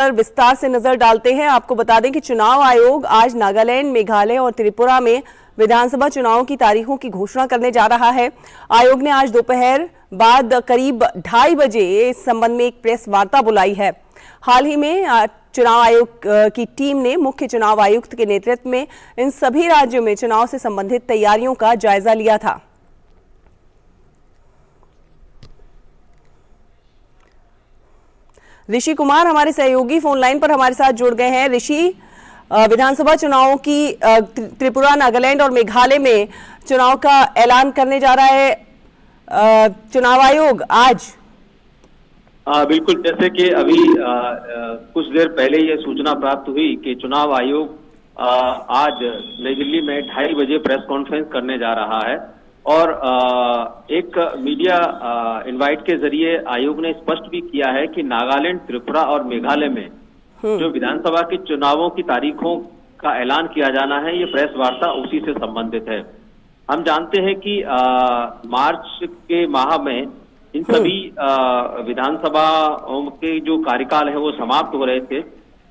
विस्तार से नजर डालते हैं। आपको बता दें कि चुनाव आयोग आज नागालैंड, मेघालय और त्रिपुरा में विधानसभा चुनाव की तारीखों की घोषणा करने जा रहा है। आयोग ने आज दोपहर बाद करीब 2:30 बजे इस संबंध में एक प्रेस वार्ता बुलाई है। हाल ही में चुनाव आयोग की टीम ने मुख्य चुनाव आयुक्त के नेतृत्व में इन सभी राज्यों में चुनाव से संबंधित तैयारियों का जायजा लिया था। ऋषि कुमार हमारे सहयोगी फोन लाइन पर हमारे साथ जुड़ गए हैं। ऋषि, विधानसभा चुनावों की त्रिपुरा, नागालैंड और मेघालय में चुनाव का ऐलान करने जा रहा है चुनाव आयोग आज। बिल्कुल, जैसे कि अभी कुछ देर पहले ये सूचना प्राप्त हुई कि चुनाव आयोग आज नई दिल्ली में 2:30 बजे प्रेस कॉन्फ्रेंस करने जा रहा है और एक मीडिया इनवाइट के जरिए आयोग ने स्पष्ट भी किया है कि नागालैंड, त्रिपुरा और मेघालय में जो विधानसभा के चुनावों की तारीखों का ऐलान किया जाना है, ये प्रेस वार्ता उसी से संबंधित है। हम जानते हैं कि मार्च के माह में इन सभी विधानसभाओं के जो कार्यकाल है वो समाप्त हो रहे थे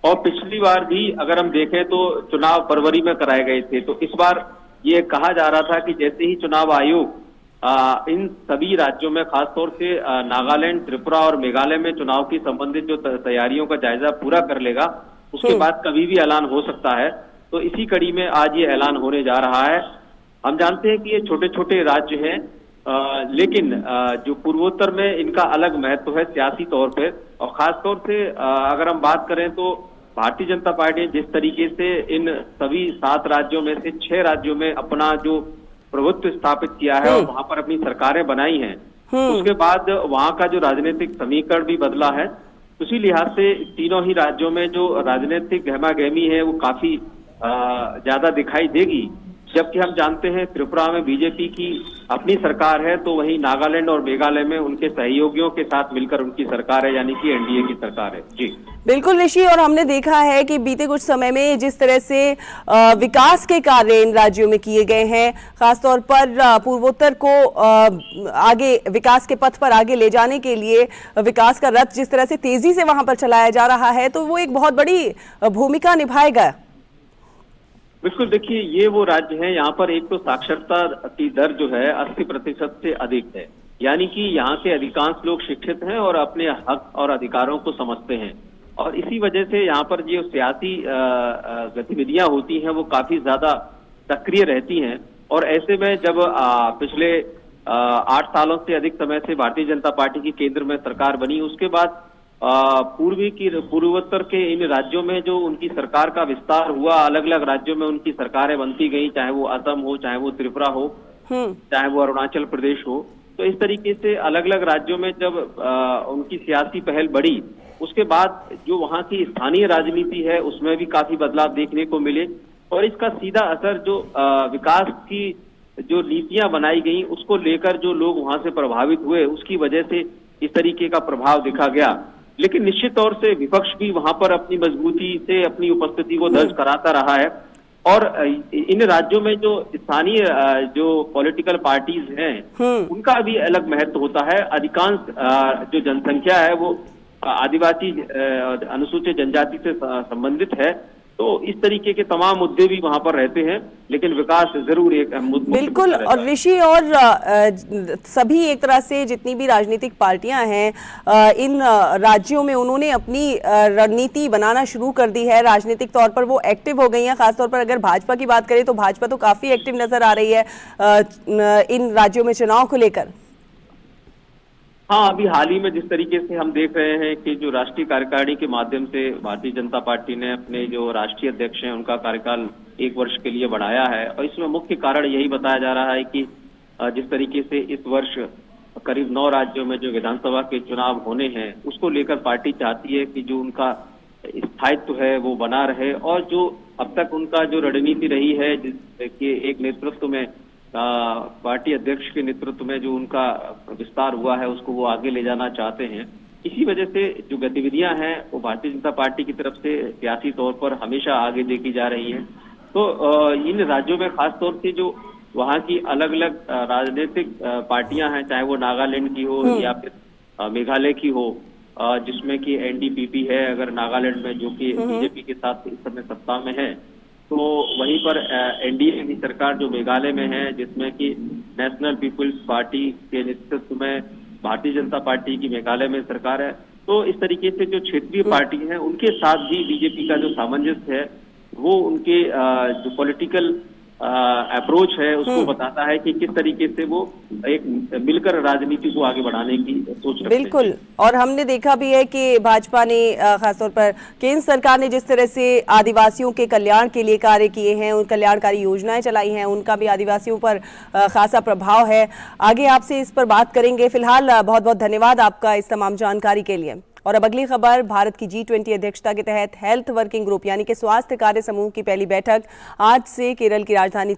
और पिछली बार भी अगर हम देखें तो चुनाव फरवरी में कराए गए थे। तो इस बार ये कहा जा रहा था कि जैसे ही चुनाव आयोग इन सभी राज्यों में, खासतौर से नागालैंड, त्रिपुरा और मेघालय में चुनाव की संबंधित जो तैयारियों का जायजा पूरा कर लेगा, उसके बाद कभी भी ऐलान हो सकता है। तो इसी कड़ी में आज ये ऐलान होने जा रहा है। हम जानते हैं कि ये छोटे छोटे राज्य हैं, लेकिन जो पूर्वोत्तर में इनका अलग महत्व है सियासी तौर पे, और खासतौर से अगर हम बात करें तो भारतीय जनता पार्टी जिस तरीके से इन सभी 7 राज्यों में से 6 राज्यों में अपना जो प्रभुत्व स्थापित किया है और वहां पर अपनी सरकारें बनाई हैं, उसके बाद वहां का जो राजनीतिक समीकरण भी बदला है। उसी लिहाज से तीनों ही राज्यों में जो राजनीतिक गहमागहमी है वो काफी ज्यादा दिखाई देगी। जबकि हम जानते हैं त्रिपुरा में बीजेपी की अपनी सरकार है, तो वहीं नागालैंड और मेघालय में उनके सहयोगियों के साथ मिलकर उनकी सरकार है, यानी कि एनडीए की सरकार है। जी बिल्कुल ऋषि, और हमने देखा है कि बीते कुछ समय में जिस तरह से विकास के कार्य इन राज्यों में किए गए हैं, खासतौर पर पूर्वोत्तर को आगे विकास के पथ पर आगे ले जाने के लिए विकास का रथ जिस तरह से तेजी से वहां पर चलाया जा रहा है, तो वो एक बहुत बड़ी भूमिका निभाएगा। बिल्कुल, देखिए ये वो राज्य है यहाँ पर एक तो साक्षरता की दर जो है 80% से अधिक है, यानी कि यहाँ के अधिकांश लोग शिक्षित हैं और अपने हक और अधिकारों को समझते हैं। और इसी वजह से यहाँ पर जो सियासी गतिविधियां होती हैं वो काफी ज्यादा सक्रिय रहती हैं। और ऐसे में जब पिछले 8 सालों से अधिक समय से भारतीय जनता पार्टी की केंद्र में सरकार बनी, उसके बाद पूर्वोत्तर के इन राज्यों में जो उनकी सरकार का विस्तार हुआ, अलग अलग राज्यों में उनकी सरकारें बनती गई, चाहे वो असम हो, चाहे वो त्रिपुरा हो, चाहे वो अरुणाचल प्रदेश हो। तो इस तरीके से अलग अलग राज्यों में जब उनकी सियासी पहल बढ़ी, उसके बाद जो वहाँ की स्थानीय राजनीति है उसमें भी काफी बदलाव देखने को मिले और इसका सीधा असर जो विकास की जो नीतियां बनाई गई उसको लेकर जो लोग वहां से प्रभावित हुए, उसकी वजह से इस तरीके का प्रभाव दिखा गया। लेकिन निश्चित तौर से विपक्ष भी वहां पर अपनी मजबूती से अपनी उपस्थिति को दर्ज कराता रहा है और इन राज्यों में जो स्थानीय जो पॉलिटिकल पार्टीज हैं उनका भी अलग महत्व होता है। अधिकांश जो जनसंख्या है वो आदिवासी अनुसूचित जनजाति से संबंधित है, तो इस तरीके के तमाम मुद्दे भी वहां पर रहते हैं, लेकिन विकास जरूर एक बिल्कुल। और ऋषि, और सभी एक तरह से जितनी भी राजनीतिक पार्टियां हैं इन राज्यों में उन्होंने अपनी रणनीति बनाना शुरू कर दी है, राजनीतिक तौर पर वो एक्टिव हो गई हैं। खासतौर पर अगर भाजपा की बात करें तो भाजपा तो काफी एक्टिव नजर आ रही है इन राज्यों में चुनाव को लेकर। हाँ, अभी हाल ही में जिस तरीके से हम देख रहे हैं कि जो राष्ट्रीय कार्यकारिणी के माध्यम से भारतीय जनता पार्टी ने अपने जो राष्ट्रीय अध्यक्ष हैं उनका कार्यकाल 1 वर्ष के लिए बढ़ाया है, और इसमें मुख्य कारण यही बताया जा रहा है कि जिस तरीके से इस वर्ष करीब 9 राज्यों में जो विधानसभा के चुनाव होने हैं उसको लेकर पार्टी चाहती है कि जो उनका स्थायित्व है वो बना रहे और जो अब तक उनका जो रणनीति रही है जिसके एक नेतृत्व में पार्टी अध्यक्ष के नेतृत्व में जो उनका विस्तार हुआ है उसको वो आगे ले जाना चाहते हैं। इसी वजह से जो गतिविधियां हैं वो भारतीय जनता पार्टी की तरफ से सियासी तौर पर हमेशा आगे देखी जा रही हैं। तो इन राज्यों में खासतौर से जो वहाँ की अलग अलग राजनीतिक पार्टियां हैं, चाहे वो नागालैंड की हो या फिर मेघालय की हो, जिसमें कि एनडीपीपी है अगर नागालैंड में, जो कि बीजेपी के साथ इस समय सत्ता में है, तो वहीं पर एनडीए की सरकार जो मेघालय में है, जिसमें कि नेशनल पीपुल्स पार्टी के नेतृत्व में भारतीय जनता पार्टी की मेघालय में सरकार है। तो इस तरीके से जो क्षेत्रीय पार्टी हैं उनके साथ भी बीजेपी का जो सामंजस्य है वो उनके जो पॉलिटिकल अप्रोच है उसको बताता है कि किस तरीके से वो एक मिलकर राजनीति को आगे बढ़ाने की सोच रखते हैं। बिल्कुल, और हमने देखा भी है कि भाजपा ने खासतौर पर केंद्र सरकार ने जिस तरह से आदिवासियों के कल्याण के लिए कार्य किए हैं, उन कल्याणकारी योजनाएं चलाई हैं, उनका भी आदिवासियों पर खासा प्रभाव है। आगे आपसे इस पर बात करेंगे। फिलहाल बहुत बहुत धन्यवाद आपका इस तमाम जानकारी के लिए। और अब अगली खबर, भारत की G20 अध्यक्षता के तहत हेल्थ वर्किंग ग्रुप यानी कि स्वास्थ्य कार्य समूह की पहली बैठक आज से केरल की राजधानी